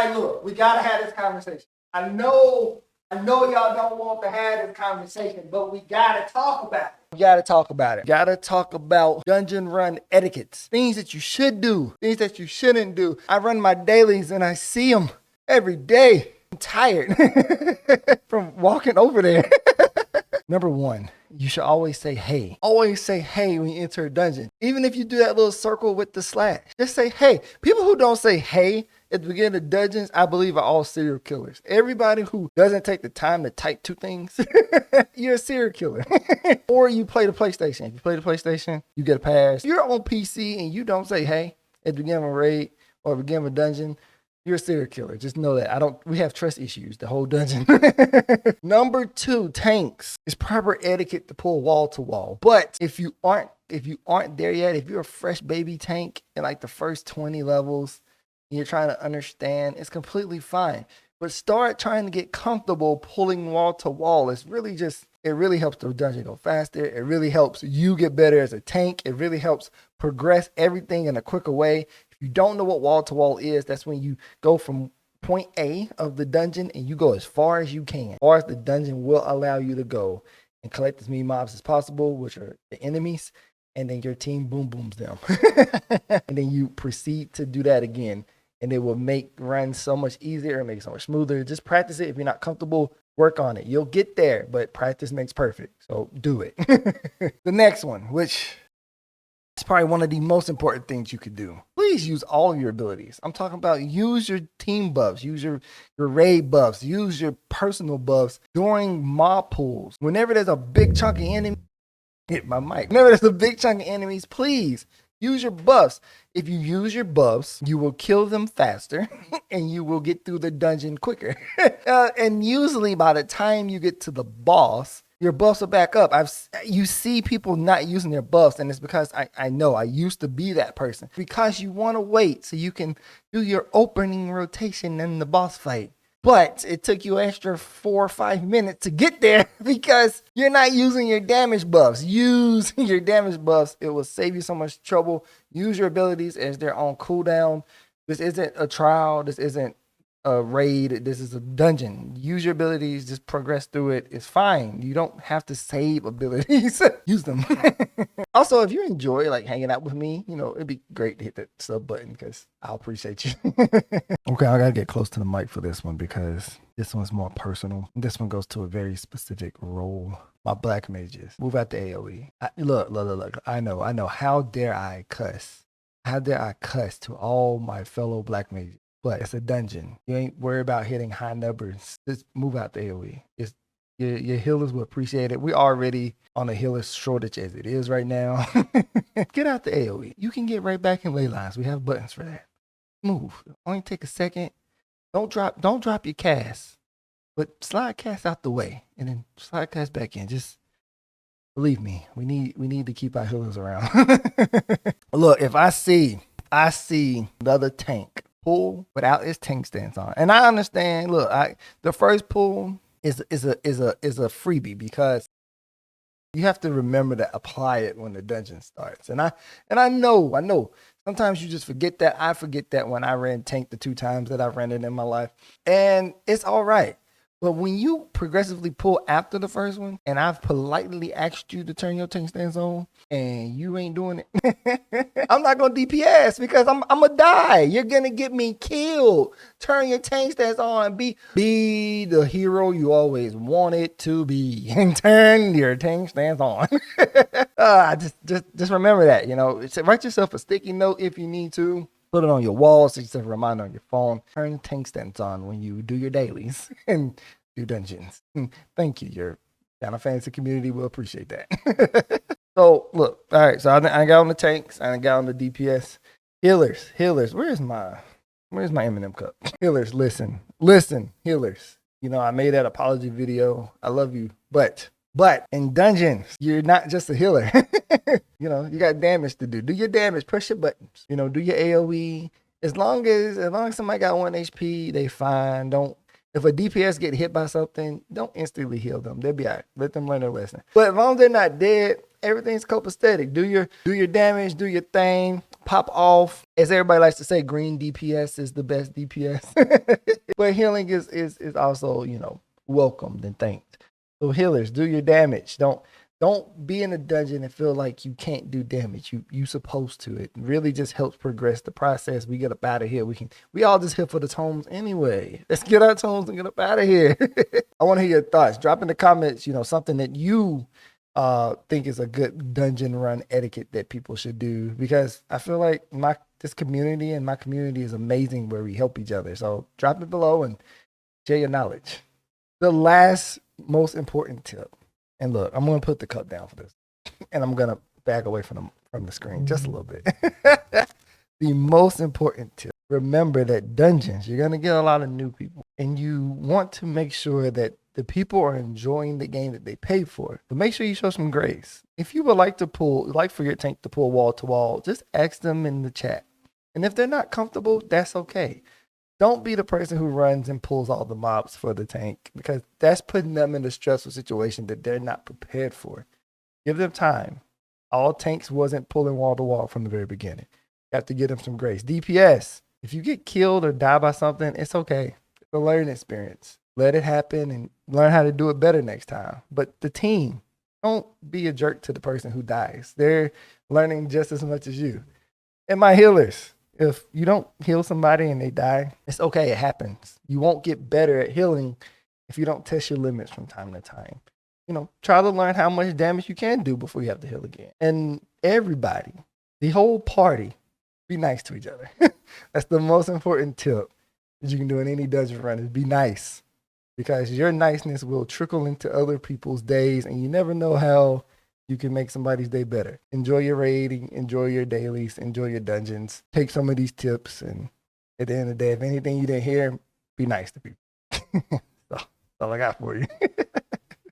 right, look, we gotta have this conversation. I know y'all don't want to have this conversation, but we gotta talk about it. We gotta talk about it. Gotta talk about dungeon run etiquettes. Things that you should do, things that you shouldn't do. I run my dailies and I see them every day. I'm tired from walking over there. Number one, you should always say hey. Always say hey when you enter a dungeon. Even if you do that little circle with the slash. Just say hey. People who don't say hey at the beginning of dungeons, I believe, are all serial killers. Everybody who doesn't take the time to type two things, you're a serial killer. Or you play the PlayStation. If you play the PlayStation, you get a pass. If you're on PC and you don't say hey at the beginning of a raid or the beginning of a dungeon, you're a serial killer. Just know that. We have trust issues, the whole dungeon. Number two, tanks. It's proper etiquette to pull wall to wall. But if you aren't there yet, if you're a fresh baby tank in like the first 20 levels, and you're trying to understand, it's completely fine. But start trying to get comfortable pulling wall to wall. It really helps the dungeon go faster. It really helps you get better as a tank. It really helps progress everything in a quicker way. You don't know what wall to wall is, that's when you go from point A of the dungeon and you go as far as you can, as far as the dungeon will allow you to go, and collect as many mobs as possible, which are the enemies, and then your team boom booms them. And then you proceed to do that again, and it will make runs so much easier and make it so much smoother. Just practice it. If you're not comfortable, work on it. You'll get there, but practice makes perfect. So do it. The next one, which it's probably one of the most important things you could do. Please use all of your abilities. I'm talking about use your team buffs, use your raid buffs, use your personal buffs during mob pools. Whenever there's a big chunk of enemies, hit my mic. Whenever there's a big chunk of enemies, please use your buffs. If you use your buffs, you will kill them faster and you will get through the dungeon quicker. And usually by the time you get to the boss, your buffs are back up. You see people not using their buffs, and it's because I know I used to be that person. Because you want to wait so you can do your opening rotation in the boss fight. But it took you extra 4 or 5 minutes to get there because you're not using your damage buffs. Use your damage buffs. It will save you so much trouble. Use your abilities as they're on cooldown. This isn't a trial. This isn't a raid. This is a dungeon. Use your abilities. Just progress through it. It's fine. You don't have to save abilities. Use them. Also, if you enjoy like hanging out with me, it'd be great to hit that sub button because I'll appreciate you. Okay, I gotta get close to the mic for this one because this one's more personal. This one goes to a very specific role. My black mages. Move out to AoE. Look. I know. How dare I cuss? How dare I cuss to all my fellow black mages? But it's a dungeon. You ain't worried about hitting high numbers. Just move out the AoE. Your healers will appreciate it. We're already on a healer shortage as it is right now. Get out the AoE. You can get right back in ley lines. We have buttons for that. Move. Only take a second. Don't drop your cast. But slide cast out the way. And then slide cast back in. Just believe me. We need to keep our healers around. Look, if I see another tank pull without its tank stance on. And I understand, look, the first pull is a freebie because you have to remember to apply it when the dungeon starts. And I know sometimes you just forget that. I forget that when I ran tank the 2 times that I've ran it in my life. And it's all right. But when you progressively pull after the first one, and I've politely asked you to turn your tank stance on, and you ain't doing it, I'm not going to DPS because I'm going to die. You're going to get me killed. Turn your tank stance on. Be the hero you always wanted to be. And turn your tank stance on. Just remember that. Write yourself a sticky note if you need to. Put it on your wall, so just a reminder on your phone. Turn the tank stance on when you do your dailies and do dungeons. Thank you. Your Final Fantasy community will appreciate that. So, look. All right. So, I got on the tanks. I got on the DPS. Healers. Where's my M&M cup? Healers, listen. Healers. I made that apology video. I love you. But in dungeons, you're not just a healer. You got damage to do. Do your damage. Press your buttons. Do your AoE. As long as somebody got 1 HP, they fine. If a DPS get hit by something, don't instantly heal them. They'll be all right. Let them learn their lesson. But as long as they're not dead, everything's copacetic. Do your damage. Do your thing. pop off. As everybody likes to say, green DPS is the best DPS. But healing is also, you know, welcomed and thanked. So healers, do your damage. Don't be in a dungeon and feel like you can't do damage. You supposed to. It really just helps progress the process. We get up out of here. We all just here for the tomes anyway. Let's get our tomes and get up out of here. I want to hear your thoughts. Drop in the comments, you know, something that you think is a good dungeon run etiquette that people should do, because I feel like this community is amazing where we help each other. So drop it below and share your knowledge. The last most important tip. And look, I'm going to put the cup down for this. And I'm going to back away from the screen just a little bit. The most important tip. Remember that dungeons, you're going to get a lot of new people. And you want to make sure that the people are enjoying the game that they paid for. But make sure you show some grace. If you would like for your tank to pull wall to wall, just ask them in the chat. And if they're not comfortable, that's okay. Don't be the person who runs and pulls all the mobs for the tank, because that's putting them in a stressful situation that they're not prepared for. Give them time. All tanks wasn't pulling wall to wall from the very beginning. You have to give them some grace. DPS, if you get killed or die by something, it's okay. It's a learning experience. Let it happen and learn how to do it better next time. But the team, don't be a jerk to the person who dies. They're learning just as much as you. And my healers, if you don't heal somebody and they die, it's okay. It happens. You won't get better at healing if you don't test your limits from time to time. You know, try to learn how much damage you can do before you have to heal again. And everybody, the whole party, be nice to each other. That's the most important tip that you can do in any dungeon run, is be nice. Because your niceness will trickle into other people's days, and you never know how you can make somebody's day better. Enjoy your raiding, enjoy your dailies, enjoy your dungeons. Take some of these tips, and at the end of the day, if anything you didn't hear, be nice to people. So, that's all I got for you.